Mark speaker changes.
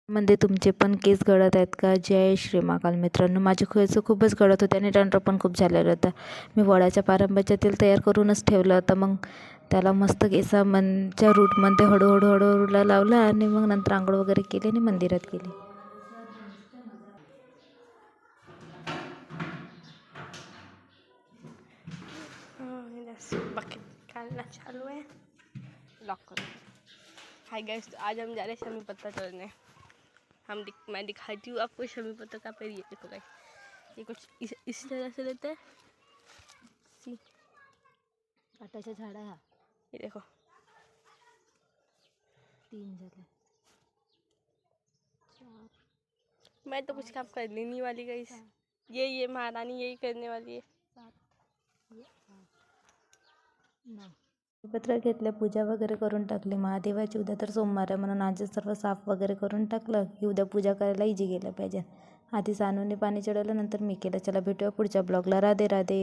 Speaker 1: म्हणजे तुमचे पण केस गळत आहेत का? जय श्री महाकाल मित्रांनो, माझे केस खूपच गळत होते आणि डंडर पण खूप झालेलं होतं. मी वडाच्या पारंब्याचं तेल तयार करूनच ठेवलं होतं. मग त्याला मस्त केसांच्या रूटमध्ये हळूहळू लावलं आणि मग नंतर आंघोळ वगैरे केली आणि मंदिरात गेली.
Speaker 2: बकेट निकालना चालू है, लॉक करो। हाय गाइस, आज हम जा रहे हैं शमी पत्ता तोड़ने। मैं दिखाती हूँ आपको शमी पत्ता का पेड़। ये देखो गाइस, ये कुछ इस तरह से लेते हैं।
Speaker 1: काटाच्या झाडा हा
Speaker 2: ये देखो
Speaker 1: 3 झाले।
Speaker 2: मैं तो कुछ काम करने नहीं वाली गाइस, ये महारानी यही करने वाली है।
Speaker 1: पत्र घेतले, पूजा वगैरे करून टाकली महादेवाची। उद्या तर सोमवार आहे म्हणून आज सर्व साफ वगैरे करून टाकलं की उद्या पूजा करायला इजी गेलं पाहिजे। आधी सानूने पाणी चढवलं, नंतर मी केलं। चला भेटूया पुढच्या ब्लॉगला। राधे राधे।